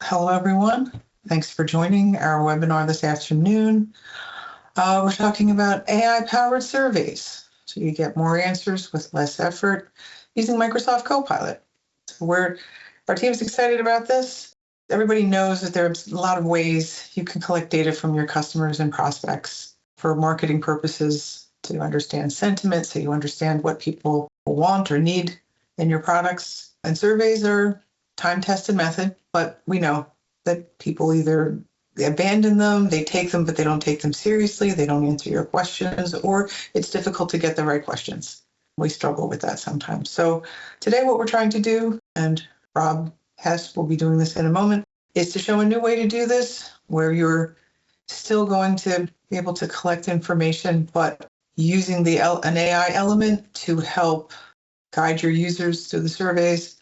Hello, everyone. Thanks for joining our webinar this afternoon. We're talking about AI-powered surveys, so you get more answers with less effort using Microsoft Copilot. Our team is excited about this. Everybody knows that there's a lot of ways you can collect data from your customers and prospects for marketing purposes to understand sentiment, so you understand what people want or need in your products. And surveys are time-tested method, but we know that people either abandon them, they take them, but they don't take them seriously, they don't answer your questions, or it's difficult to get the right questions. We struggle with that sometimes. So today what we're trying to do, and Rob Hess will be doing this in a moment, is to show a new way to do this where you're still going to be able to collect information, but using an AI element to help guide your users through the surveys,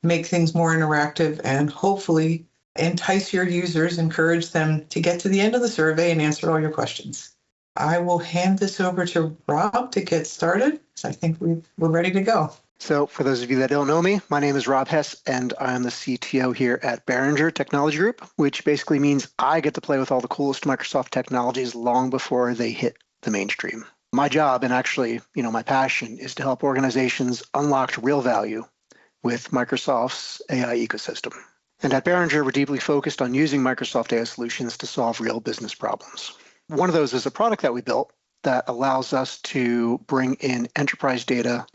make things more interactive, and hopefully entice your users, encourage them to get to the end of the survey and answer all your questions. I will hand this over to Rob to get started. So I think we're ready to go. So for those of you that don't know me, my name is Rob Hess, and I'm the CTO here at Beringer Technology Group, which basically means I get to play with all the coolest Microsoft technologies long before they hit the mainstream. My job, and actually, my passion, is to help organizations unlock real value with Microsoft's AI ecosystem. And at Beringer, we're deeply focused on using Microsoft AI solutions to solve real business problems. One of those is a product that we built that allows us to bring in enterprise data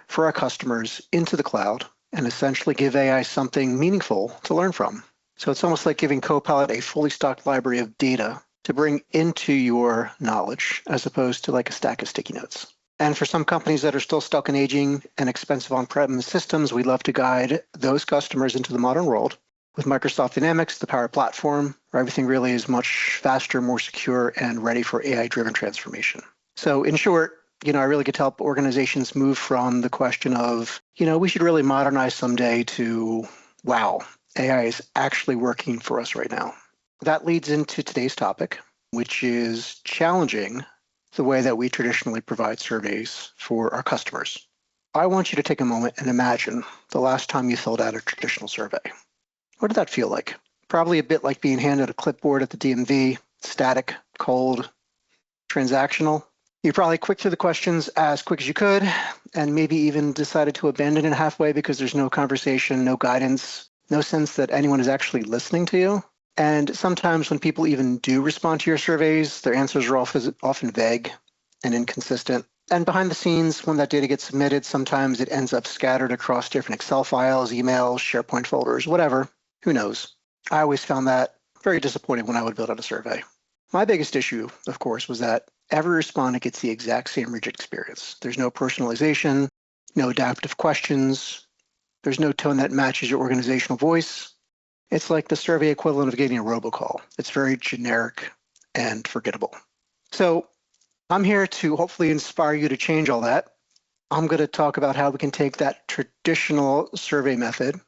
for our customers into the cloud and essentially give AI something meaningful to learn from. So it's almost like giving Copilot a fully stocked library of data to bring into your knowledge as opposed to like a stack of sticky notes. And for some companies that are still stuck in aging and expensive on-prem systems, we'd love to guide those customers into the modern world with Microsoft Dynamics, the Power Platform, where everything really is much faster, more secure, and ready for AI-driven transformation. So in short, I really get to help organizations move from the question of, we should really modernize someday to, wow, AI is actually working for us right now. That leads into today's topic, which is challenging the way that we traditionally provide surveys for our customers. I want you to take a moment and imagine the last time you filled out a traditional survey. What did that feel like? Probably a bit like being handed a clipboard at the DMV, static, cold, transactional. You probably clicked through the questions as quick as you could, and maybe even decided to abandon it halfway because there's no conversation, no guidance, no sense that anyone is actually listening to you. And sometimes when people even do respond to your surveys, their answers are often vague and inconsistent. And behind the scenes, when that data gets submitted, sometimes it ends up scattered across different Excel files, emails, SharePoint folders, whatever. Who knows? I always found that very disappointing when I would build out a survey. My biggest issue, of course, was that every respondent gets the exact same rigid experience. There's no personalization, no adaptive questions. There's no tone that matches your organizational voice. It's like the survey equivalent of getting a robocall. It's very generic and forgettable. So I'm here to hopefully inspire you to change all that. I'm going to talk about how we can take that traditional survey method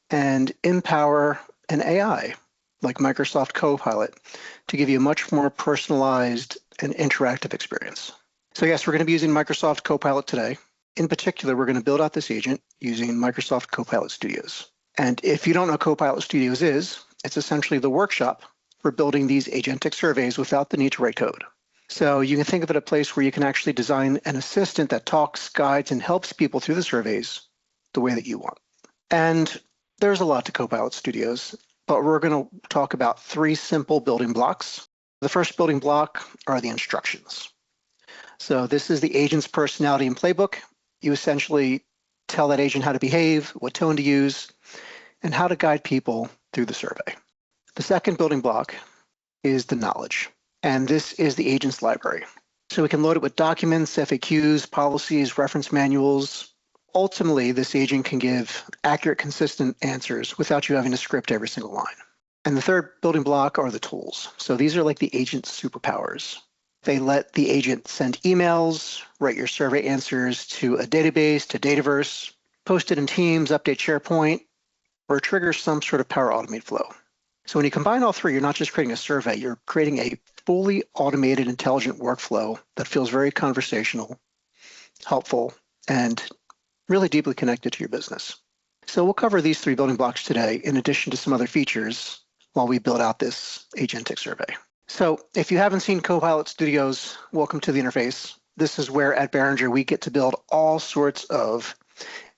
and empower an AI like Microsoft Copilot to give you a much more personalized and interactive experience. So yes, we're going to be using Microsoft Copilot today. In particular, we're going to build out this agent using Microsoft Copilot Studios. And if you don't know Copilot Studios is, it's essentially the workshop for building these agentic surveys without the need to write code. So you can think of it a place where you can actually design an assistant that talks, guides, and helps people through the surveys the way that you want. And there's a lot to Copilot Studios, but we're going to talk about 3 simple building blocks. The first building block are the instructions. So this is the agent's personality and playbook. You essentially tell that agent how to behave, what tone to use, and how to guide people through the survey. The second building block is the knowledge, and this is the agent's library. So we can load it with documents, FAQs, policies, reference manuals. Ultimately, this agent can give accurate, consistent answers without you having to script every single line. And the third building block are the tools. So these are like the agent's superpowers. They let the agent send emails, write your survey answers to a database, to Dataverse, post it in Teams, update SharePoint, or trigger some sort of Power Automate flow. So when you combine all 3, you're not just creating a survey, you're creating a fully automated, intelligent workflow that feels very conversational, helpful, and really deeply connected to your business. So we'll cover these 3 building blocks today, in addition to some other features, while we build out this agentic survey. So if you haven't seen Copilot Studios, welcome to the interface. This is where at Beringer we get to build all sorts of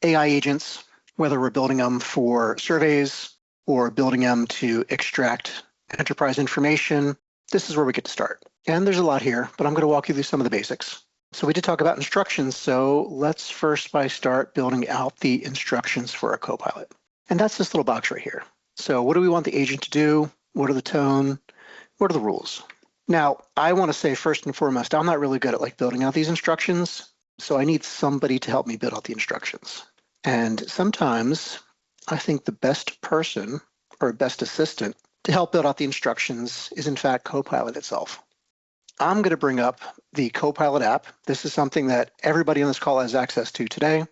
AI agents, whether we're building them for surveys or building them to extract enterprise information. This is where we get to start. And there's a lot here, but I'm going to walk you through some of the basics. So we did talk about instructions, so let's first start building out the instructions for a Copilot. And that's this little box right here. So what do we want the agent to do? What are the tone? What are the rules? Now, I want to say first and foremost, I'm not really good at building out these instructions, so I need somebody to help me build out the instructions. And sometimes I think the best person or best assistant to help build out the instructions is in fact Copilot itself. I'm going to bring up the Copilot app. This is something that everybody on this call has access to today.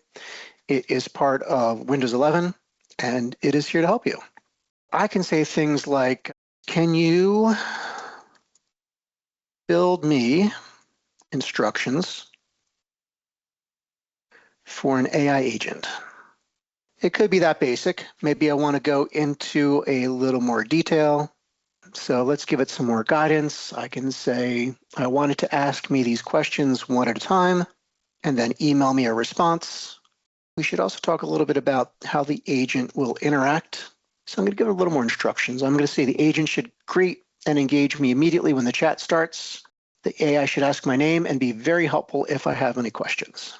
It is part of Windows 11, and it is here to help you. I can say things like, can you build me instructions for an AI agent? It could be that basic. Maybe I want to go into a little more detail. So let's give it some more guidance. I can say, I want it to ask me these questions one at a time and then email me a response. We should also talk a little bit about how the agent will interact. So I'm going to give it a little more instructions. I'm going to say the agent should greet and engage me immediately when the chat starts. The AI should ask my name and be very helpful if I have any questions.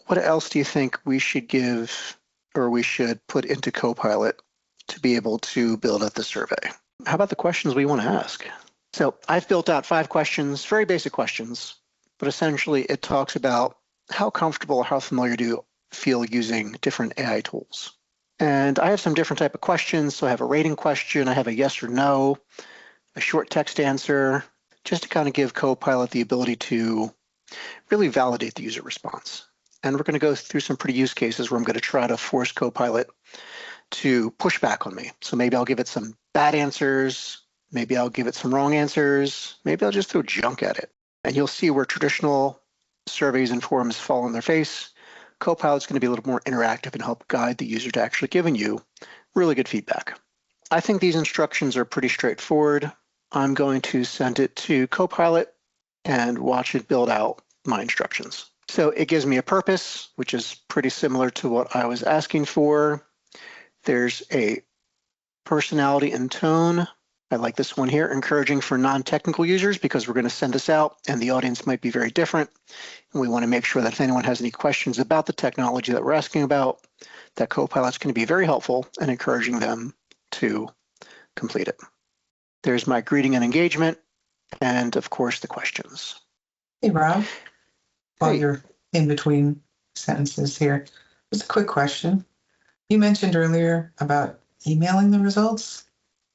What else do you think we should give or we should put into Copilot to be able to build out the survey? How about the questions we want to ask? So I've built out 5 questions, very basic questions, but essentially it talks about how comfortable or how familiar do you feel using different AI tools. And I have some different type of questions. So I have a rating question, I have a yes or no, a short text answer, just to kind of give Copilot the ability to really validate the user response. And we're going to go through some pretty use cases where I'm going to try to force Copilot to push back on me. So maybe I'll give it some bad answers, maybe I'll give it some wrong answers, maybe I'll just throw junk at it. And you'll see where traditional surveys and forums fall on their face. Copilot's going to be a little more interactive and help guide the user to actually giving you really good feedback. I think these instructions are pretty straightforward. I'm going to send it to Copilot and watch it build out my instructions. So it gives me a purpose, which is pretty similar to what I was asking for. There's a personality and tone. I like this one here, encouraging for non-technical users, because we're going to send this out and the audience might be very different. And we want to make sure that if anyone has any questions about the technology that we're asking about, that Copilot's going to be very helpful and encouraging them to complete it. There's my greeting and engagement, and of course the questions. Hey, Rob, while Hey. you're in between sentences here, just a quick question. You mentioned earlier about emailing the results.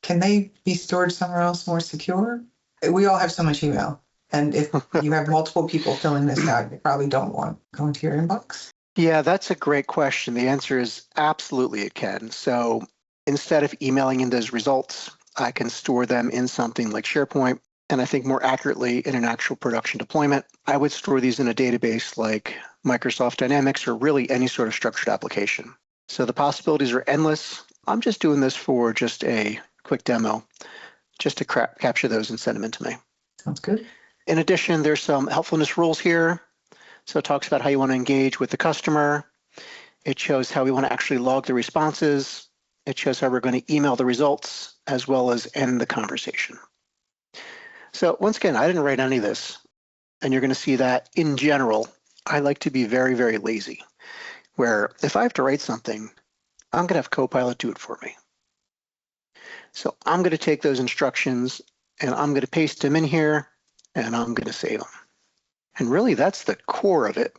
Can they be stored somewhere else more secure? We all have so much email. And if you have multiple people filling this out, you probably don't want to go into your inbox. Yeah, that's a great question. The answer is absolutely it can. So instead of emailing in those results, I can store them in something like SharePoint. And I think more accurately in an actual production deployment, I would store these in a database like Microsoft Dynamics or really any sort of structured application. So the possibilities are endless. I'm just doing this for just a quick demo, just to capture those and send them in to me. Sounds good. In addition, there's some helpfulness rules here. So it talks about how you want to engage with the customer. It shows how we want to actually log the responses. It shows how we're going to email the results as well as end the conversation. So once again, I didn't write any of this. And you're going to see that in general, I like to be very, very lazy, where if I have to write something, I'm going to have Copilot do it for me. So I'm going to take those instructions and I'm going to paste them in here and I'm going to save them. And really that's the core of it.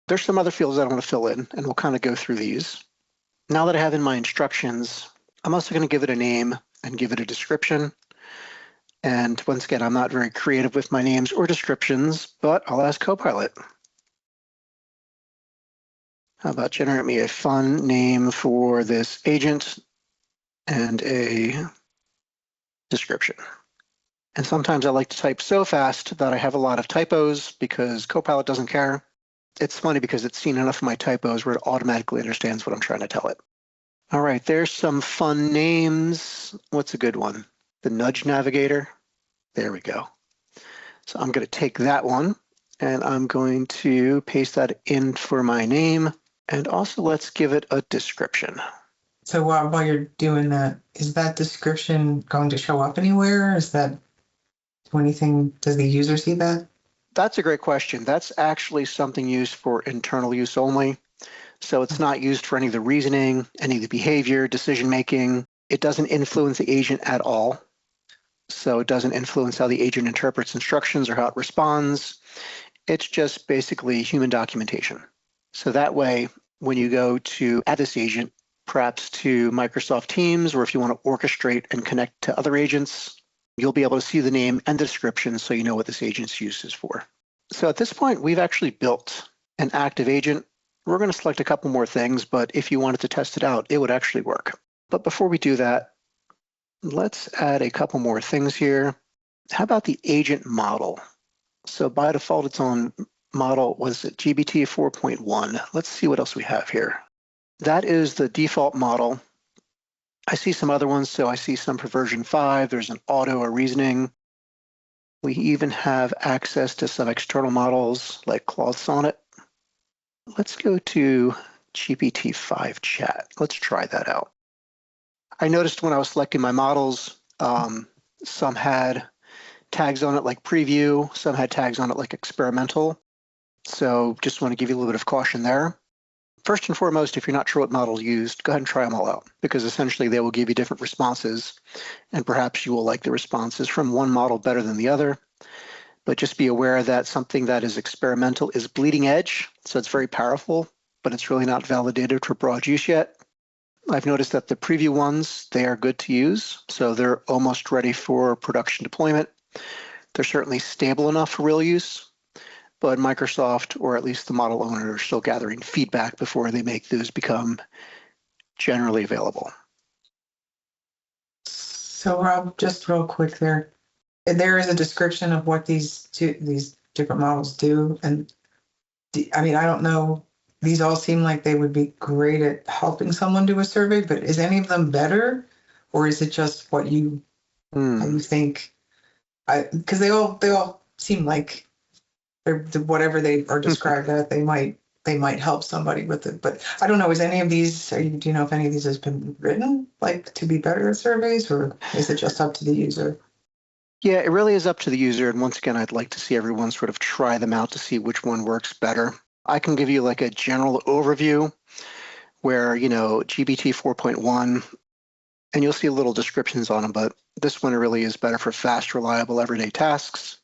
There's some other fields I want to fill in and we'll kind of go through these. Now that I have in my instructions, I'm also going to give it a name and give it a description. And once again, I'm not very creative with my names or descriptions, but I'll ask Copilot. How about generate me a fun name for this agent and a description. And sometimes I like to type so fast that I have a lot of typos because Copilot doesn't care. It's funny because it's seen enough of my typos where it automatically understands what I'm trying to tell it. All right, there's some fun names. What's a good one? The Nudge Navigator. There we go. So I'm going to take that one and I'm going to paste that in for my name. And also let's give it a description. So while you're doing that, is that description going to show up anywhere? Is that anything? Does the user see that? That's a great question. That's actually something used for internal use only. So it's not used for any of the reasoning, any of the behavior, decision making. It doesn't influence the agent at all. So it doesn't influence how the agent interprets instructions or how it responds. It's just basically human documentation. So that way, when you go to add this agent, perhaps to Microsoft Teams, or if you want to orchestrate and connect to other agents, you'll be able to see the name and the description so you know what this agent's use is for. So at this point, we've actually built an active agent. We're going to select a couple more things, but if you wanted to test it out, it would actually work. But before we do that, let's add a couple more things here. How about the agent model? So by default, it's on model, was it GPT 4.1? Let's see what else we have here. That is the default model. I see some other ones. So I see some for version 5. There's an auto or reasoning. We even have access to some external models like Claude Sonnet. Let's go to GPT-5 chat. Let's try that out. I noticed when I was selecting my models, some had tags on it like preview, some had tags on it like experimental. So just want to give you a little bit of caution there. First and foremost, if you're not sure what model used, go ahead and try them all out, because essentially they will give you different responses, and perhaps you will like the responses from one model better than the other. But just be aware that something that is experimental is bleeding edge, so it's very powerful, but it's really not validated for broad use yet. I've noticed that the preview ones, they are good to use, so they're almost ready for production deployment. They're certainly stable enough for real use, but Microsoft, or at least the model owner, are still gathering feedback before they make those become generally available. So Rob, just real quick there is a description of what these different models do. And I mean, I don't know, these all seem like they would be great at helping someone do a survey, but is any of them better? Or is it just what you, how you think? Because they all seem like they're whatever they are described at, they might help somebody with it. But I don't know, is any of these, do you know if any of these has been written like to be better at surveys, or is it just up to the user? Yeah, it really is up to the user. And once again, I'd like to see everyone sort of try them out to see which one works better. I can give you like a general overview where, GPT 4.1, and you'll see little descriptions on them, but this one really is better for fast, reliable, everyday tasks.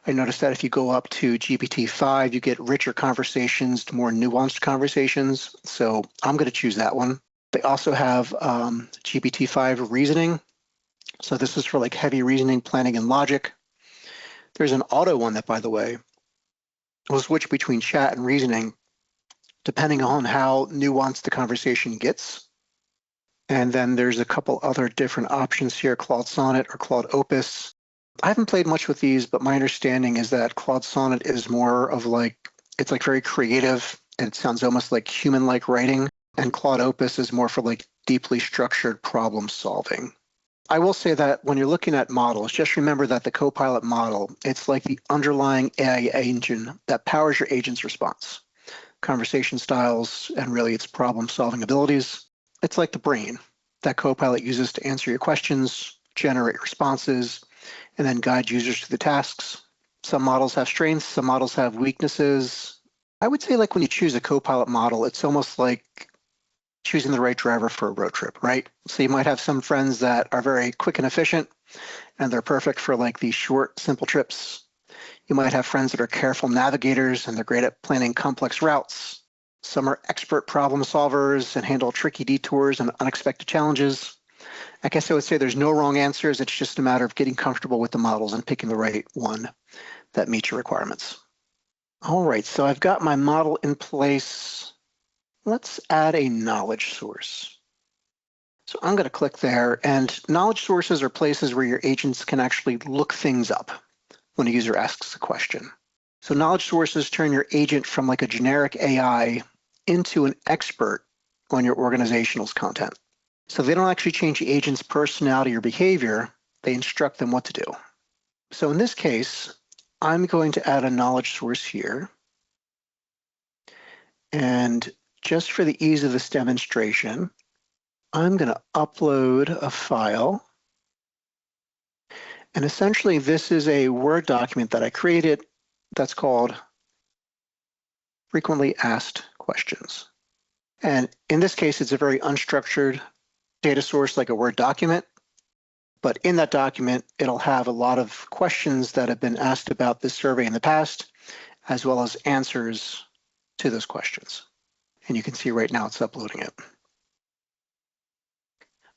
I noticed that if you go up to GPT-5, you get richer conversations, more nuanced conversations. So I'm going to choose that one. They also have GPT-5 reasoning. So this is for like heavy reasoning, planning, and logic. There's an auto one that, by the way, will switch between chat and reasoning depending on how nuanced the conversation gets. And then there's a couple other different options here, Claude Sonnet or Claude Opus. I haven't played much with these, but my understanding is that Claude Sonnet is more of like, it's like very creative and it sounds almost like human-like writing. And Claude Opus is more for like deeply structured problem solving. I will say that when you're looking at models, just remember that the Copilot model, it's like the underlying AI engine that powers your agent's response, conversation styles, and really its problem-solving abilities. It's like the brain that Copilot uses to answer your questions, generate responses, and then guide users to the tasks. Some models have strengths, some models have weaknesses. I would say like when you choose a Copilot model, it's almost like choosing the right driver for a road trip, right? So you might have some friends that are very quick and efficient, and they're perfect for like these short, simple trips. You might have friends that are careful navigators, and they're great at planning complex routes. Some are expert problem solvers and handle tricky detours and unexpected challenges. I guess I would say there's no wrong answers. It's just a matter of getting comfortable with the models and picking the right one that meets your requirements. All right, so I've got my model in place. Let's add a knowledge source. So I'm going to click there, and knowledge sources are places where your agents can actually look things up when a user asks a question. So knowledge sources turn your agent from like a generic AI into an expert on your organizational's content. So they don't actually change the agent's personality or behavior, they instruct them what to do. So in this case, I'm going to add a knowledge source here. And just for the ease of this demonstration, I'm going to upload a file. And essentially, this is a Word document that I created that's called Frequently Asked Questions. And in this case, it's a very unstructured data source like a Word document. But in that document, it'll have a lot of questions that have been asked about this survey in the past, as well as answers to those questions. And you can see right now it's uploading it.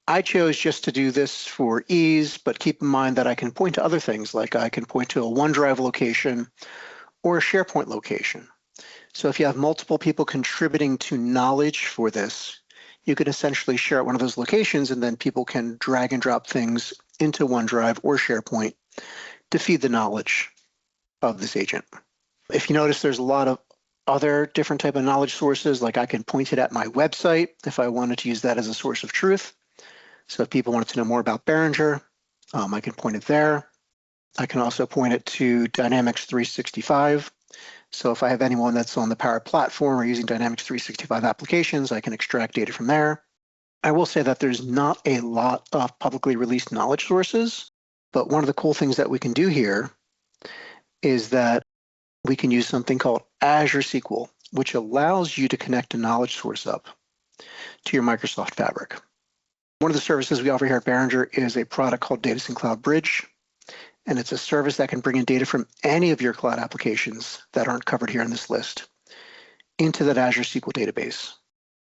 I chose just to do this for ease, but keep in mind that I can point to other things, like I can point to a OneDrive location or a SharePoint location. So if you have multiple people contributing to knowledge for this, you can essentially share at one of those locations, and then people can drag and drop things into OneDrive or SharePoint to feed the knowledge of this agent. If you notice, there's a lot of other different type of knowledge sources, like I can point it at my website if I wanted to use that as a source of truth. So if people wanted to know more about Beringer, I can point it there. I can also point it to Dynamics 365. So if I have anyone that's on the Power Platform or using Dynamics 365 applications, I can extract data from there. I will say that there's not a lot of publicly released knowledge sources, but one of the cool things that we can do here is that we can use something called Azure SQL, which allows you to connect a knowledge source up to your Microsoft Fabric. One of the services we offer here at Beringer is a product called Data Sync Cloud Bridge, and it's a service that can bring in data from any of your cloud applications that aren't covered here in this list into that Azure SQL database.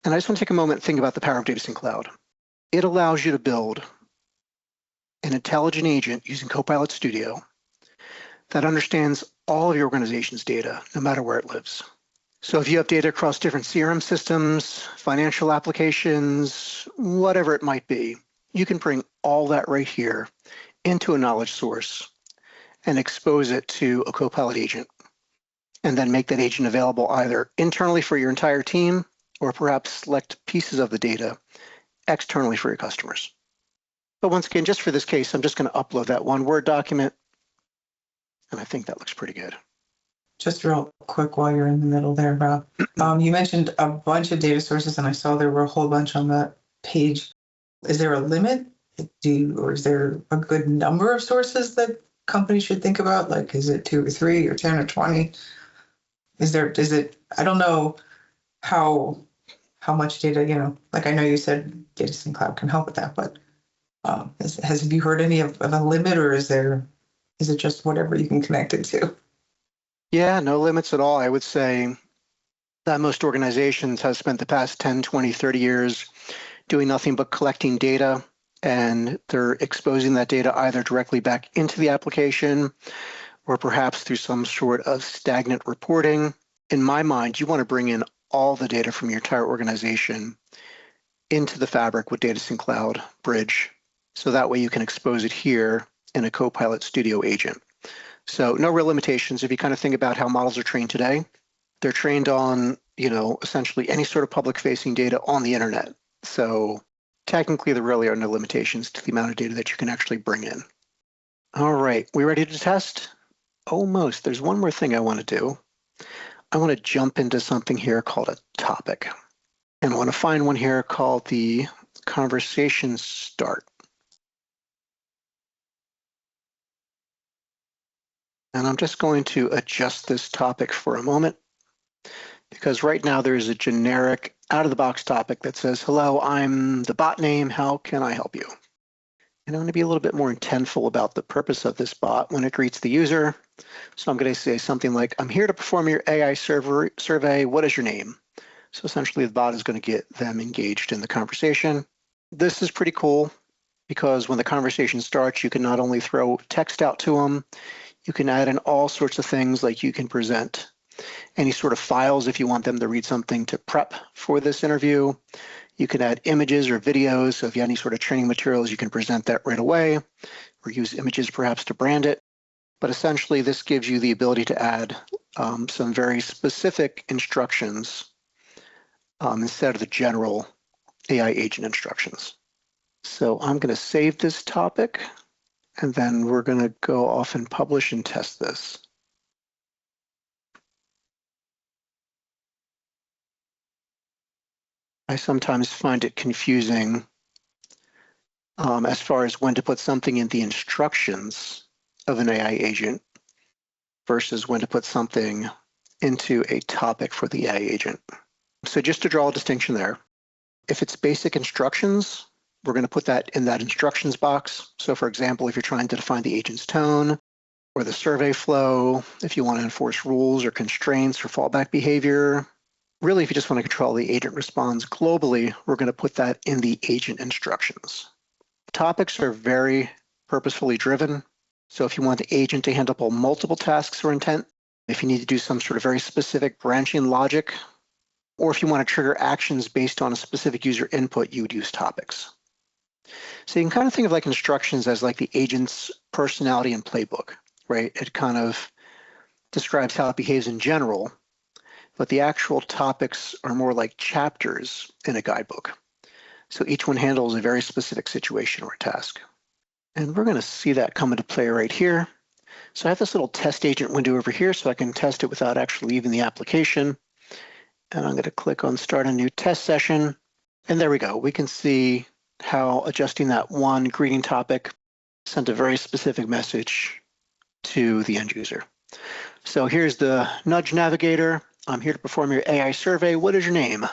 And I just want to take a moment and think about the power of Data Sync Cloud. It allows you to build an intelligent agent using Copilot Studio that understands all of your organization's data, no matter where it lives. So if you have data across different CRM systems, financial applications, whatever it might be, you can bring all that right here into a knowledge source and expose it to a Copilot agent, and then make that agent available either internally for your entire team or perhaps select pieces of the data externally for your customers. But once again, just for this case, I'm just going to upload that one Word document, and I think that looks pretty good. Just real quick while you're in the middle there, Rob. You mentioned a bunch of data sources, and I saw there were a whole bunch on that page. Is there a limit? Or is there a good number of sources that companies should think about? Like, is it 2 or 3 or 10 or 20? Is it, I don't know how much data, like I know you said Data Sync Cloud can help with that, but have you heard any of a limit, or is it just whatever you can connect it to? Yeah, no limits at all. I would say that most organizations have spent the past 10, 20, 30 years doing nothing but collecting data, and they're exposing that data either directly back into the application or perhaps through some sort of stagnant reporting. In my mind, you want to bring in all the data from your entire organization into the Fabric with Data Sync Cloud Bridge, so that way you can expose it here in a Copilot Studio agent. So no real limitations. If you kind of think about how models are trained today, they're trained on, essentially any sort of public-facing data on the internet. So technically, there really are no limitations to the amount of data that you can actually bring in. All right, we ready to test? Almost. There's one more thing I want to do. I want to jump into something here called a topic. And I want to find one here called the conversation start. And I'm just going to adjust this topic for a moment, because right now there is a generic out-of-the-box topic that says, hello, I'm the bot name, how can I help you? And I'm going to be a little bit more intentful about the purpose of this bot when it greets the user. So I'm going to say something like, I'm here to perform your AI survey, what is your name? So essentially the bot is going to get them engaged in the conversation. This is pretty cool because when the conversation starts, you can not only throw text out to them, you can add in all sorts of things, like you can present any sort of files if you want them to read something to prep for this interview. You can add images or videos. So if you have any sort of training materials, you can present that right away, or use images perhaps to brand it. But essentially, this gives you the ability to add some very specific instructions instead of the general AI agent instructions. So I'm going to save this topic, and then we're going to go off and publish and test this. I sometimes find it confusing as far as when to put something in the instructions of an AI agent versus when to put something into a topic for the AI agent. So just to draw a distinction there, if it's basic instructions, we're going to put that in that instructions box. So for example, if you're trying to define the agent's tone or the survey flow, if you want to enforce rules or constraints for fallback behavior, really if you just want to control the agent responds globally, we're going to put that in the agent instructions. Topics are very purposefully driven. So if you want the agent to handle multiple tasks or intent, if you need to do some sort of very specific branching logic, or if you want to trigger actions based on a specific user input, you would use topics. So you can kind of think of like instructions as like the agent's personality and playbook, right? It kind of describes how it behaves in general, but the actual topics are more like chapters in a guidebook. So each one handles a very specific situation or task. And we're going to see that come into play right here. So I have this little test agent window over here so I can test it without actually leaving the application. And I'm going to click on Start a New Test Session. And there we go. We can see how adjusting that one greeting topic sent a very specific message to the end user. So here's the nudge navigator. I'm here to perform your AI survey. What is your name?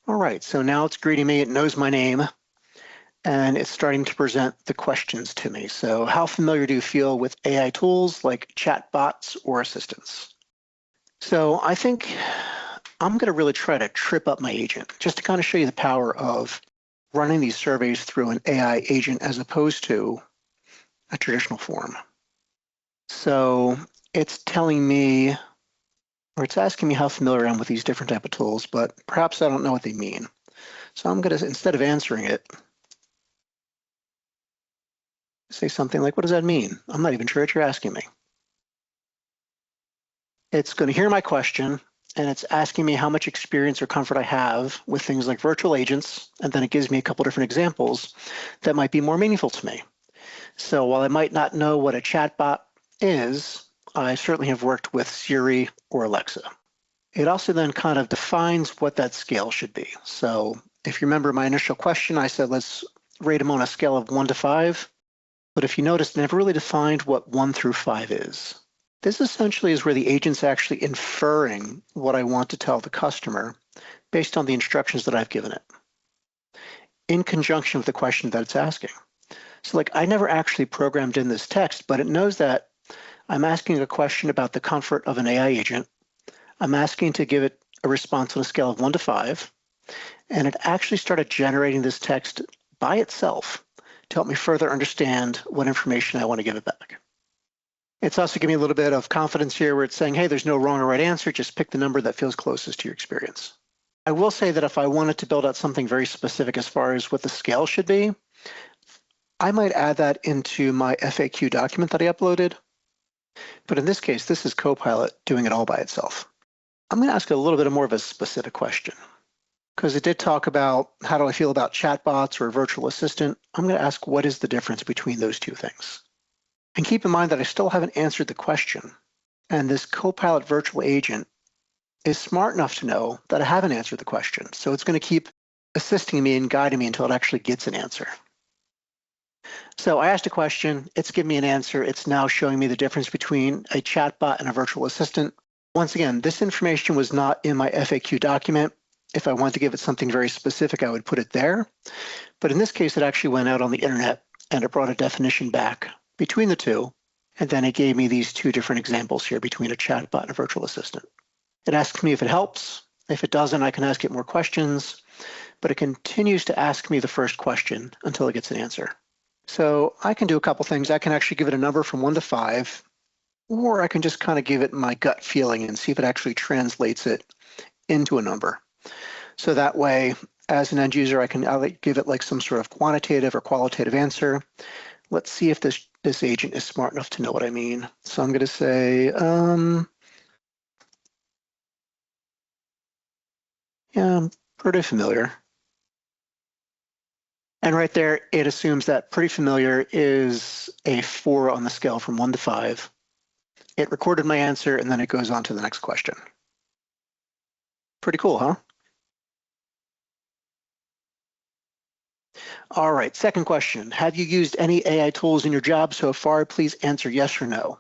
All right, so now it's greeting me. It knows my name, and it's starting to present the questions to me. So how familiar do you feel with AI tools like chatbots or assistants? So I think I'm going to really try to trip up my agent just to kind of show you the power of running these surveys through an AI agent as opposed to a traditional form. So it's telling me, or it's asking me how familiar I am with these different type of tools, but perhaps I don't know what they mean. So I'm going to, instead of answering it, say something like, what does that mean? I'm not even sure what you're asking me. It's going to hear my question, and it's asking me how much experience or comfort I have with things like virtual agents, and then it gives me a couple different examples that might be more meaningful to me. So while I might not know what a chatbot is, I certainly have worked with Siri or Alexa. It also then kind of defines what that scale should be. So if you remember my initial question, I said, let's rate them on a scale of 1 to 5. But if you notice, I never really defined what 1 through 5 is. This essentially is where the agent's actually inferring what I want to tell the customer based on the instructions that I've given it, in conjunction with the question that it's asking. So like I never actually programmed in this text, but it knows that I'm asking a question about the comfort of an AI agent. I'm asking to give it a response on a scale of 1 to 5, and it actually started generating this text by itself to help me further understand what information I want to give it back. It's also giving me a little bit of confidence here where it's saying, hey, there's no wrong or right answer, just pick the number that feels closest to your experience. I will say that if I wanted to build out something very specific as far as what the scale should be, I might add that into my FAQ document that I uploaded. But in this case, this is Copilot doing it all by itself. I'm going to ask a little bit more of a specific question, because it did talk about how do I feel about chatbots or a virtual assistant. I'm going to ask what is the difference between those two things. And keep in mind that I still haven't answered the question. And this Copilot virtual agent is smart enough to know that I haven't answered the question. So it's going to keep assisting me and guiding me until it actually gets an answer. So I asked a question, it's given me an answer. It's now showing me the difference between a chatbot and a virtual assistant. Once again, this information was not in my FAQ document. If I wanted to give it something very specific, I would put it there. But in this case, it actually went out on the internet and it brought a definition back between the two. And then it gave me these two different examples here between a chatbot and a virtual assistant. It asks me if it helps. If it doesn't, I can ask it more questions, but it continues to ask me the first question until it gets an answer. So I can do a couple things. I can actually give it a number from 1 to 5, or I can just kind of give it my gut feeling and see if it actually translates it into a number. So that way, as an end user, I'll give it like some sort of quantitative or qualitative answer. Let's see if this this agent is smart enough to know what I mean. So I'm going to say, yeah, I'm pretty familiar. And right there, it assumes that pretty familiar is a 4 on the scale from 1 to 5. It recorded my answer, and then it goes on to the next question. Pretty cool, huh? All right, second question. Have you used any AI tools in your job so far? Please answer yes or no.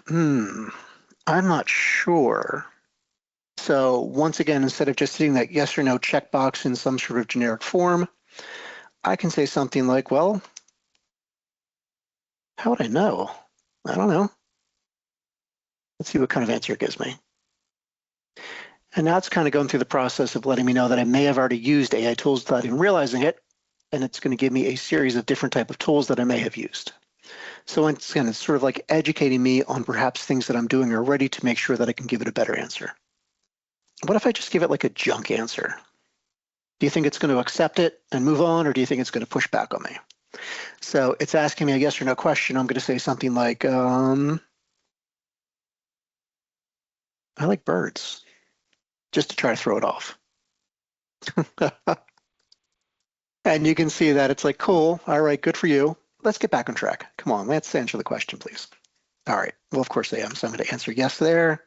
I'm not sure. So once again, instead of just hitting that yes or no checkbox in some sort of generic form, I can say something like, well, how would I know? I don't know. Let's see what kind of answer it gives me. And now it's kind of going through the process of letting me know that I may have already used AI tools without even realizing it. And it's going to give me a series of different type of tools that I may have used. So once again, it's sort of like educating me on perhaps things that I'm doing already to make sure that I can give it a better answer. What if I just give it like a junk answer? Do you think it's going to accept it and move on, or do you think it's going to push back on me? So it's asking me a yes or no question. I'm going to say something like, I like birds, just to try to throw it off. And you can see that it's like, cool, all right, good for you. Let's get back on track. Come on, let's answer the question, please. All right, well, of course I am, so I'm going to answer yes there.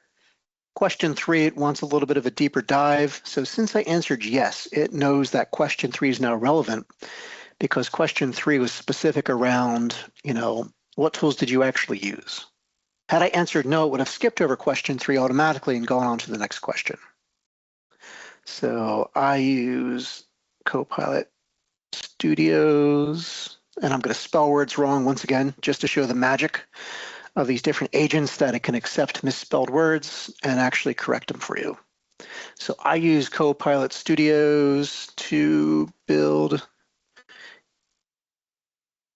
Question 3, it wants a little bit of a deeper dive. So since I answered yes, it knows that question 3 is now relevant because question 3 was specific around, what tools did you actually use? Had I answered no, it would have skipped over question 3 automatically and gone on to the next question. So I use Copilot Studios, and I'm going to spell words wrong once again, just to show the magic of these different agents that it can accept misspelled words and actually correct them for you. So I use Copilot Studios to build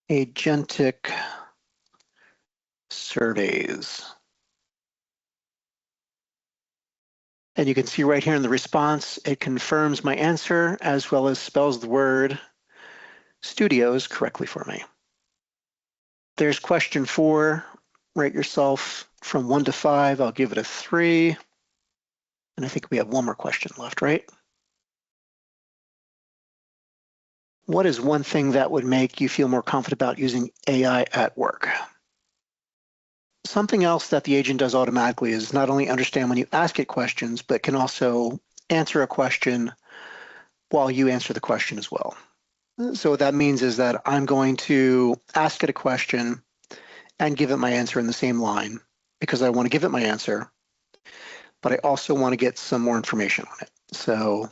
Agentic Surveys. And you can see right here in the response, it confirms my answer as well as spells the word studios correctly for me. There's question 4. Rate yourself from 1 to 5. I'll give it a 3. And I think we have one more question left, right? What is one thing that would make you feel more confident about using AI at work? Something else that the agent does automatically is not only understand when you ask it questions, but can also answer a question while you answer the question as well. So what that means is that I'm going to ask it a question and give it my answer in the same line because I want to give it my answer, but I also want to get some more information on it. So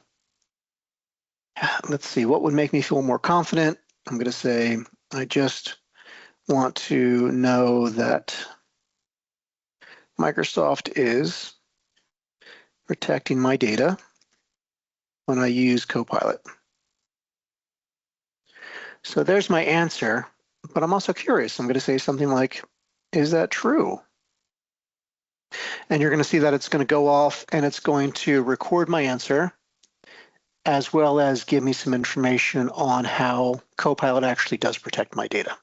let's see, what would make me feel more confident? I'm going to say, I just want to know that Microsoft is protecting my data when I use Copilot. So there's my answer, but I'm also curious. I'm going to say something like, is that true? And you're going to see that it's going to go off and it's going to record my answer as well as give me some information on how Copilot actually does protect my data.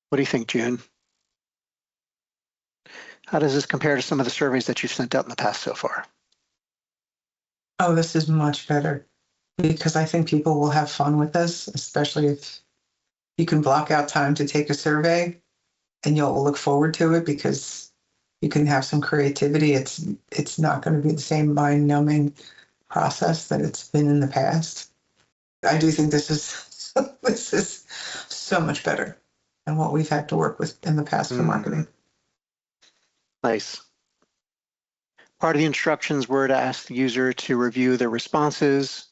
What do you think, June? How does this compare to some of the surveys that you've sent out in the past so far? Oh, this is much better because I think people will have fun with this, especially if you can block out time to take a survey and you'll look forward to it because you can have some creativity. It's not going to be the same mind-numbing process that it's been in the past. I do think this is this is so much better than what we've had to work with in the past for marketing. Nice. Part of the instructions were to ask the user to review their responses.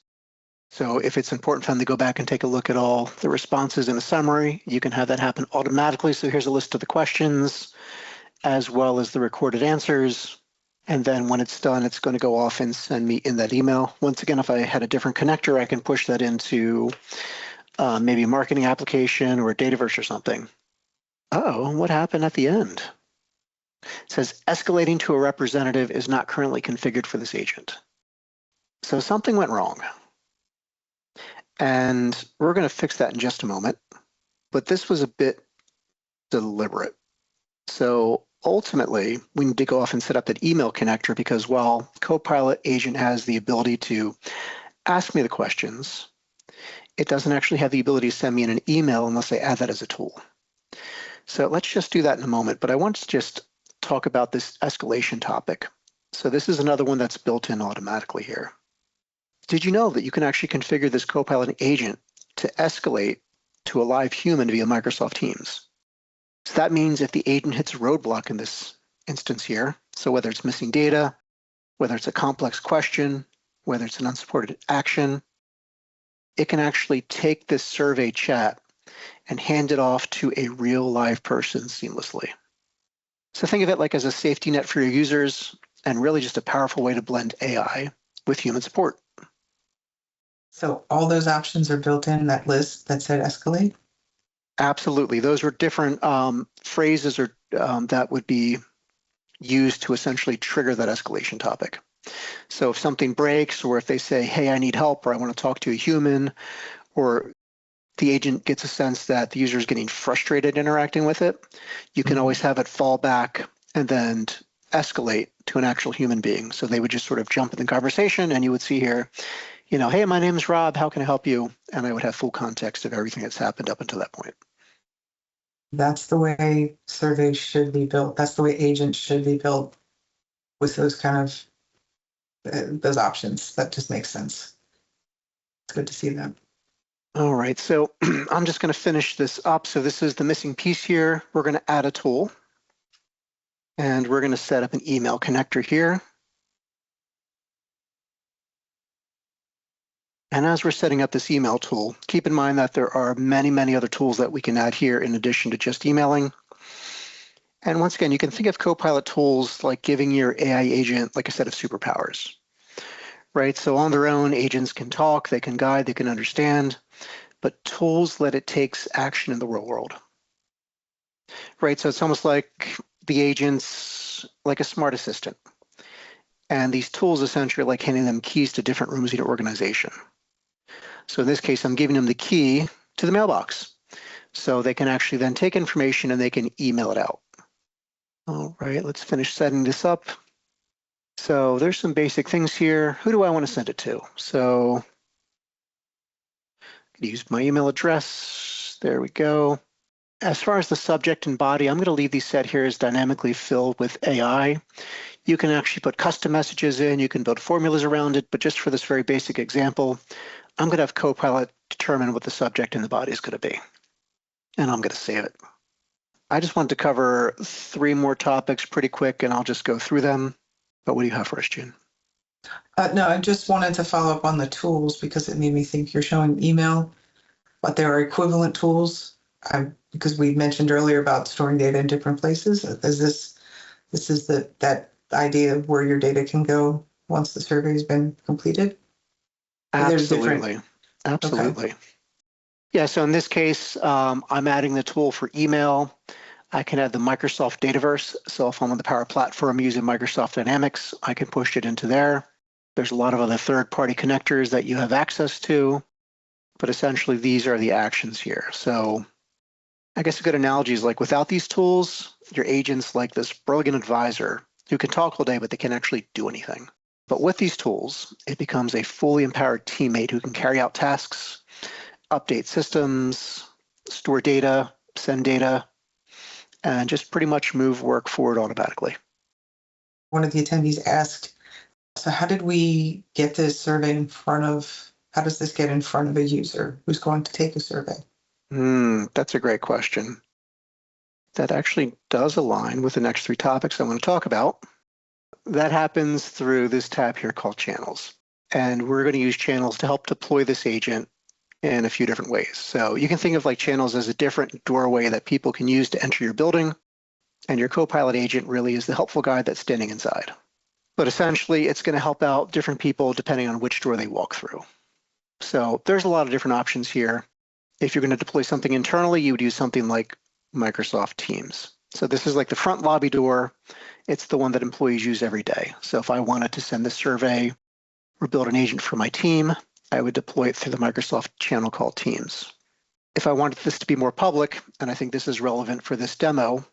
So if it's important for them to go back and take a look at all the responses in a summary, you can have that happen automatically. So here's a list of the questions as well as the recorded answers. And then when it's done, it's going to go off and send me in that email. Once again, if I had a different connector, I can push that into maybe a marketing application or a Dataverse or something. Oh, what happened at the end? It says escalating to a representative is not currently configured for this agent. So something went wrong. And we're going to fix that in just a moment. But this was a bit deliberate. So ultimately, we need to go off and set up that email connector because while Copilot Agent has the ability to ask me the questions, it doesn't actually have the ability to send me in an email unless I add that as a tool. So let's just do that in a moment. But I want to just talk about this escalation topic. So this is another one that's built in automatically here. Did you know that you can actually configure this Copilot agent to escalate to a live human via Microsoft Teams? So that means if the agent hits a roadblock in this instance here, so whether it's missing data, whether it's a complex question, whether it's an unsupported action, it can actually take this survey chat and hand it off to a real live person seamlessly. So think of it like as a safety net for your users and really just a powerful way to blend AI with human support. So all those options are built in that list that said escalate? Absolutely. Those were different phrases or that would be used to essentially trigger that escalation topic. So if something breaks or if they say, hey, I need help or I want to talk to a human, or the agent gets a sense that the user is getting frustrated interacting with it, you can always have it fall back and then escalate to an actual human being. So they would just sort of jump in the conversation and you would see here, you know, hey, my name is Rob, how can I help you? And I would have full context of everything that's happened up until that point. That's the way surveys should be built. That's the way agents should be built with those kind of those options. That just makes sense. It's good to see that. All right, so I'm just going to finish this up. So this is the missing piece here. We're going to add a tool and we're going to set up an email connector here. And as we're setting up this email tool, keep in mind that there are many, many other tools that we can add here in addition to just emailing. And once again, you can think of Copilot tools like giving your AI agent like a set of superpowers, right? So on their own, agents can talk, they can guide, they can understand, but tools let it take action in the real world, right? So it's almost like the agent's like a smart assistant. And these tools essentially are like handing them keys to different rooms in your organization. So in this case, I'm giving them the key to the mailbox. So they can actually then take information and they can email it out. All right, let's finish setting this up. So there's some basic things here. Who do I want to send it to? So use my email address. There we go. As far as the subject and body, I'm going to leave these set here as dynamically filled with AI. You can actually put custom messages in, you can build formulas around it, but just for this very basic example, I'm going to have Copilot determine what the subject and the body is going to be. And I'm going to save it. I just wanted to cover 3 more topics pretty quick, and I'll just go through them. But what do you have for us, June? No, I just wanted to follow up on the tools because it made me think you're showing email, but there are equivalent tools. Because we mentioned earlier about storing data in different places. This is that idea of where your data can go once the survey has been completed? Absolutely. Absolutely. Okay. Yeah, so in this case, I'm adding the tool for email. I can add the Microsoft Dataverse. So if I'm on the Power Platform using Microsoft Dynamics, I can push it into there. There's a lot of other third-party connectors that you have access to, but essentially these are the actions here. So I guess a good analogy is like without these tools, your agent's like this brilliant advisor who can talk all day, but they can't actually do anything. But with these tools, it becomes a fully empowered teammate who can carry out tasks, update systems, store data, send data, and just pretty much move work forward automatically. One of the attendees asked, so how did we get this survey in front of, how does this get in front of a user who's going to take a survey? That's a great question. That actually does align with the next 3 topics I want to talk about. That happens through this tab here called Channels. And we're going to use Channels to help deploy this agent in a few different ways. So you can think of like Channels as a different doorway that people can use to enter your building. And your Copilot agent really is the helpful guide that's standing inside. But essentially, it's going to help out different people depending on which door they walk through. So there's a lot of different options here. If you're going to deploy something internally, you would use something like Microsoft Teams. So this is like the front lobby door. It's the one that employees use every day. So if I wanted to send this survey or build an agent for my team, I would deploy it through the Microsoft channel called Teams. If I wanted this to be more public, and I think this is relevant for this demo,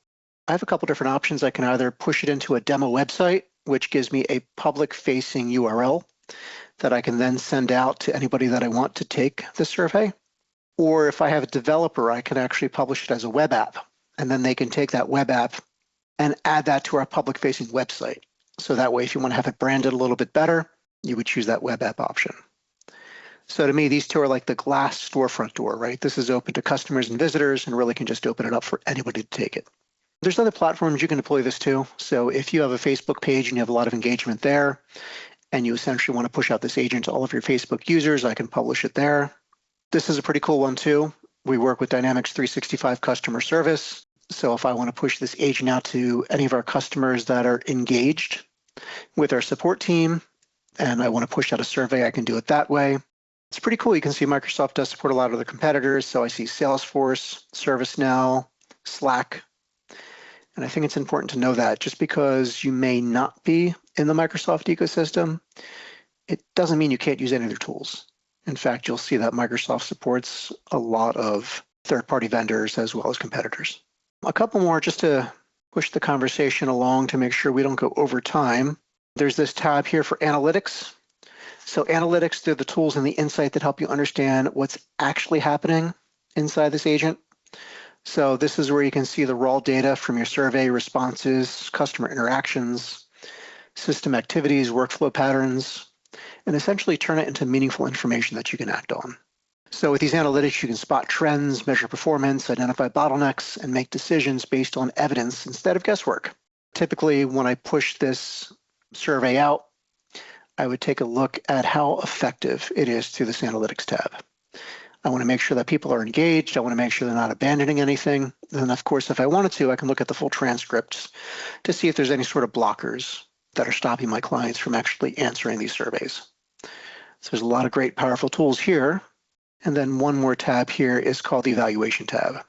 I have a couple different options. I can either push it into a demo website, which gives me a public-facing URL that I can then send out to anybody that I want to take the survey. Or if I have a developer, I can actually publish it as a web app, and then they can take that web app and add that to our public-facing website. So that way, if you want to have it branded a little bit better, you would choose that web app option. So to me, these two are like the glass storefront door, right? This is open to customers and visitors and really can just open it up for anybody to take it. There's other platforms you can deploy this to. So if you have a Facebook page and you have a lot of engagement there, and you essentially want to push out this agent to all of your Facebook users, I can publish it there. This is a pretty cool one too. We work with Dynamics 365 customer service. So if I want to push this agent out to any of our customers that are engaged with our support team, and I want to push out a survey, I can do it that way. It's pretty cool. You can see Microsoft does support a lot of the competitors. So I see Salesforce, ServiceNow, Slack. And I think it's important to know that just because you may not be in the Microsoft ecosystem, it doesn't mean you can't use any of their tools. In fact, you'll see that Microsoft supports a lot of third-party vendors as well as competitors. A couple more just to push the conversation along to make sure we don't go over time. There's this tab here for analytics. So analytics, they're the tools and the insight that help you understand what's actually happening inside this agent. So this is where you can see the raw data from your survey responses, customer interactions, system activities, workflow patterns, and essentially turn it into meaningful information that you can act on. So with these analytics, you can spot trends, measure performance, identify bottlenecks, and make decisions based on evidence instead of guesswork. Typically, when I push this survey out, I would take a look at how effective it is through this analytics tab. I want to make sure that people are engaged. I want to make sure they're not abandoning anything. And of course, if I wanted to, I can look at the full transcripts to see if there's any sort of blockers that are stopping my clients from actually answering these surveys. So there's a lot of great, powerful tools here. And then one more tab here is called the evaluation tab.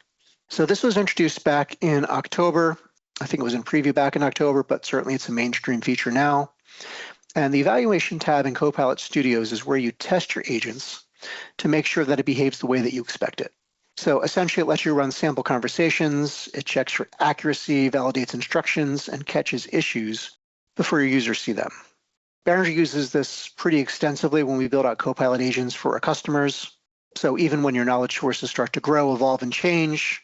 So this was introduced back in October. I think it was in preview back in October, but certainly it's a mainstream feature now. And the evaluation tab in Copilot Studios is where you test your agents to make sure that it behaves the way that you expect it. So essentially, it lets you run sample conversations, it checks for accuracy, validates instructions, and catches issues before your users see them. Beringer uses this pretty extensively when we build out Copilot agents for our customers. So even when your knowledge sources start to grow, evolve, and change,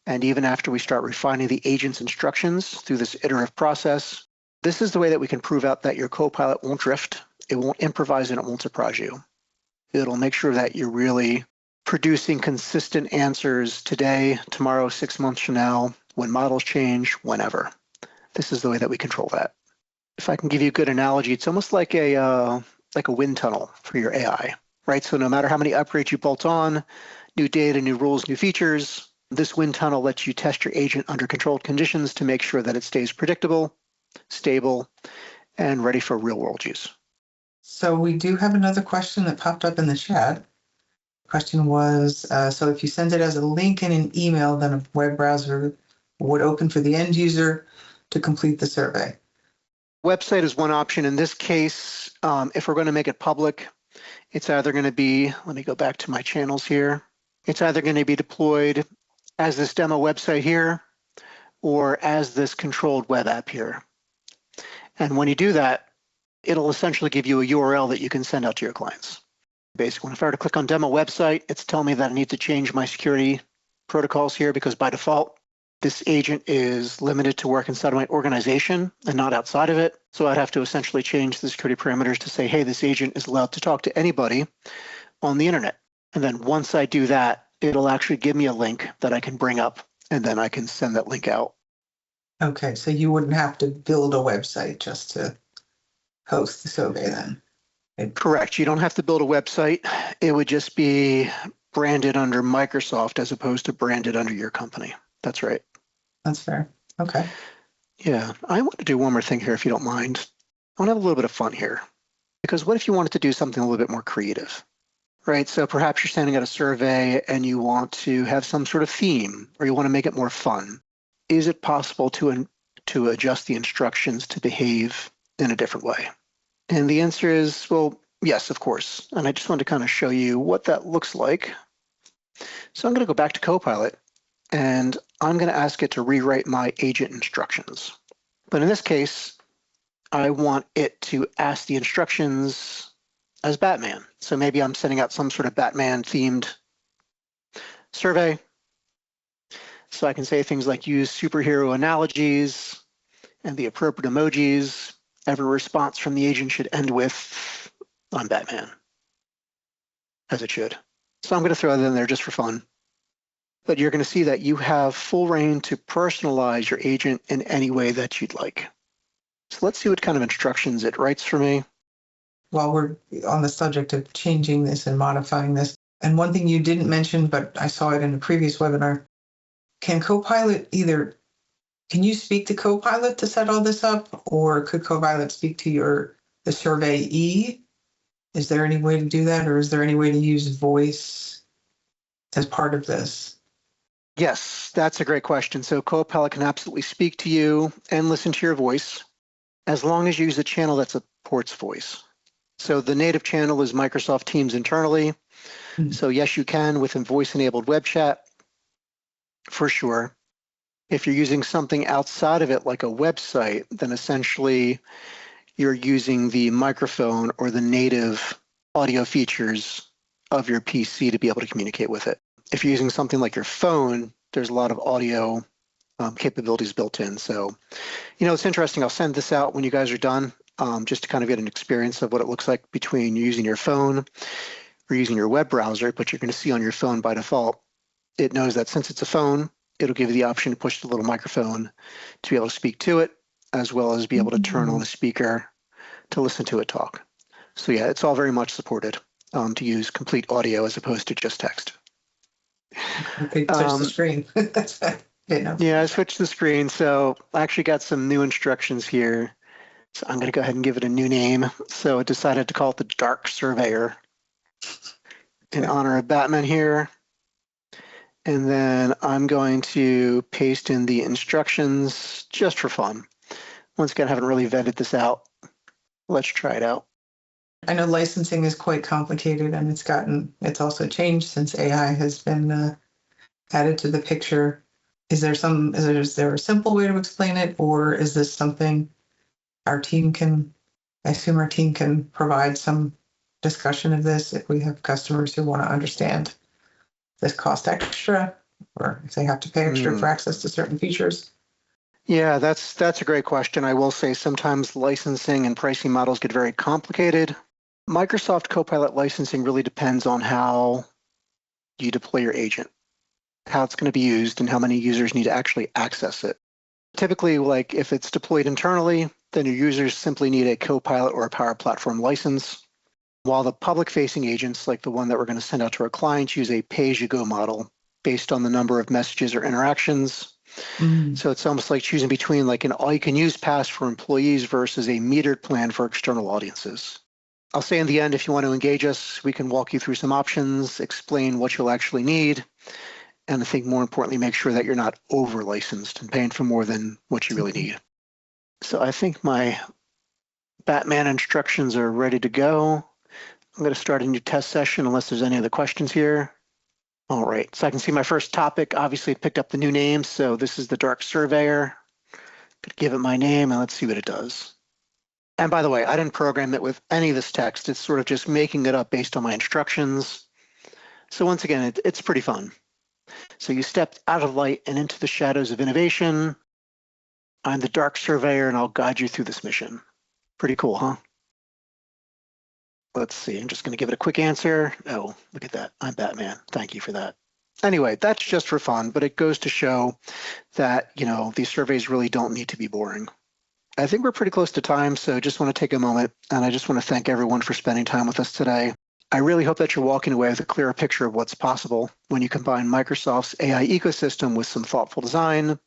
and even after we start refining the agent's instructions through this iterative process, this is the way that we can prove out that your Copilot won't drift, it won't improvise, and it won't surprise you. It'll make sure that you're really producing consistent answers today, tomorrow, 6 months from now, when models change, whenever. This is the way that we control that. If I can give you a good analogy, it's almost like a wind tunnel for your AI, right? So no matter how many upgrades you bolt on, new data, new rules, new features, this wind tunnel lets you test your agent under controlled conditions to make sure that it stays predictable, stable, and ready for real-world use. So we do have another question that popped up in the chat. The question was, so if you send it as a link in an email, then a web browser would open for the end user to complete the survey. Website is one option. In this case, if we're going to make it public, it's either going to be, let me go back to my channels here. It's either going to be deployed as this demo website here or as this controlled web app here. And when you do that, it'll essentially give you a URL that you can send out to your clients. Basically, if I were to click on demo website, it's telling me that I need to change my security protocols here because by default, this agent is limited to work inside of my organization and not outside of it. So I'd have to essentially change the security parameters to say, hey, this agent is allowed to talk to anybody on the internet. And then once I do that, it'll actually give me a link that I can bring up and then I can send that link out. Okay, so you wouldn't have to build a website just to host the survey then? Correct. You don't have to build a website. It would just be branded under Microsoft as opposed to branded under your company. That's right. That's fair. Okay. Yeah. I want to do one more thing here, if you don't mind. I want to have a little bit of fun here. Because what if you wanted to do something a little bit more creative, right? So perhaps you're sending out a survey and you want to have some sort of theme or you want to make it more fun. Is it possible to adjust the instructions to behave in a different way? And the answer is, well, yes, of course. And I just wanted to kind of show you what that looks like. So I'm going to go back to Copilot, and I'm going to ask it to rewrite my agent instructions. But in this case, I want it to ask the instructions as Batman. So maybe I'm sending out some sort of Batman-themed survey. So I can say things like use superhero analogies and the appropriate emojis. Every response from the agent should end with, I'm Batman, as it should. So I'm going to throw that in there just for fun. But you're going to see that you have full reign to personalize your agent in any way that you'd like. So let's see what kind of instructions it writes for me. While we're on the subject of changing this and modifying this, and one thing you didn't mention, but I saw it in a previous webinar, can you speak to Copilot to set all this up, or could Copilot speak to the surveyee? Is there any way to do that, or is there any way to use voice as part of this? Yes, that's a great question. So Copilot can absolutely speak to you and listen to your voice as long as you use a channel that supports voice. So the native channel is Microsoft Teams internally. So yes, you can with a voice-enabled web chat, for sure. If you're using something outside of it, like a website, then essentially you're using the microphone or the native audio features of your PC to be able to communicate with it. If you're using something like your phone, there's a lot of audio capabilities built in. So, it's interesting. I'll send this out when you guys are done, just to kind of get an experience of what it looks like between using your phone or using your web browser. But you're going to see on your phone by default, it knows that since it's a phone, it'll give you the option to push the little microphone to be able to speak to it, as well as be able to turn on the speaker to listen to it talk. So yeah, it's all very much supported to use complete audio as opposed to just text. Okay, touch the screen. That's it. Yeah, I switched the screen. So I actually got some new instructions here. So I'm going to go ahead and give it a new name. So I decided to call it the Dark Surveyor in honor of Batman here. And then I'm going to paste in the instructions just for fun. Once again, I haven't really vetted this out. Let's try it out. I know licensing is quite complicated, and it's also changed since AI has been added to the picture. Is there a simple way to explain it, or is this something I assume our team can provide some discussion of this if we have customers who want to understand this cost extra, or if they have to pay extra for access to certain features? Yeah, that's a great question. I will say sometimes licensing and pricing models get very complicated. Microsoft Copilot licensing really depends on how you deploy your agent, how it's going to be used, and how many users need to actually access it. Typically, like if it's deployed internally, then your users simply need a Copilot or a Power Platform license, while the public-facing agents, like the one that we're going to send out to our clients, use a pay-as-you-go model based on the number of messages or interactions. So it's almost like choosing between like an all-you-can-use pass for employees versus a metered plan for external audiences. I'll say in the end, if you want to engage us, we can walk you through some options, explain what you'll actually need, and I think more importantly, make sure that you're not over-licensed and paying for more than what you really need. So I think my Batman instructions are ready to go. I'm going to start a new test session unless there's any other questions here. All right, so I can see my first topic. Obviously, it picked up the new name, so this is the Dark Surveyor. Could give it my name, and let's see what it does. And by the way, I didn't program it with any of this text. It's sort of just making it up based on my instructions. So once again, it's pretty fun. So you stepped out of light and into the shadows of innovation. I'm the Dark Surveyor, and I'll guide you through this mission. Pretty cool, huh? Let's see, I'm just going to give it a quick answer. Oh, look at that. I'm Batman. Thank you for that. Anyway, that's just for fun, but it goes to show that, these surveys really don't need to be boring. I think we're pretty close to time, so just want to take a moment, and I just want to thank everyone for spending time with us today. I really hope that you're walking away with a clearer picture of what's possible when you combine Microsoft's AI ecosystem with some thoughtful design,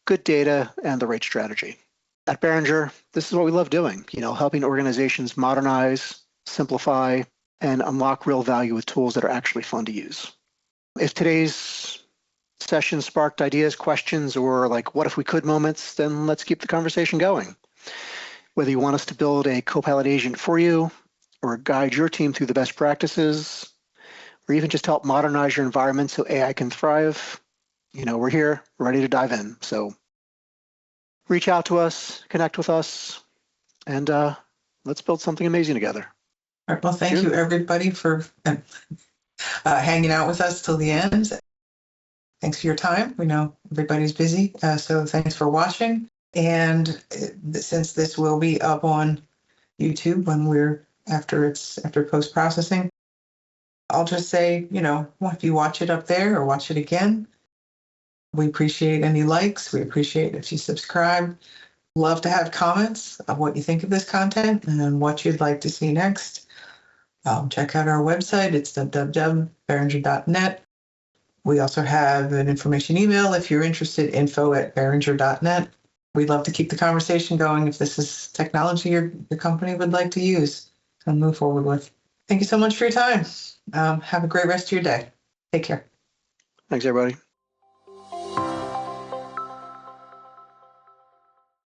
good data, and the right strategy. At Beringer, this is what we love doing, helping organizations modernize, simplify, and unlock real value with tools that are actually fun to use. If today's session sparked ideas, questions, or like what if we could moments, then let's keep the conversation going. Whether you want us to build a Copilot agent for you, or guide your team through the best practices, or even just help modernize your environment so AI can thrive, we're here, ready to dive in. So reach out to us, connect with us, and let's build something amazing together. All right, well, thank June? you, everybody, for hanging out with us till the end. Thanks for your time. We know everybody's busy, so thanks for watching. And since this will be up on YouTube when after post-processing, I'll just say, if you watch it up there or watch it again, we appreciate any likes. We appreciate if you subscribe. Love to have comments of what you think of this content and what you'd like to see next. Check out our website. It's www.beringer.net. We also have an information email if you're interested, info@beringer.net. We'd love to keep the conversation going if this is technology your company would like to use and move forward with. Thank you so much for your time. Have a great rest of your day. Take care. Thanks, everybody.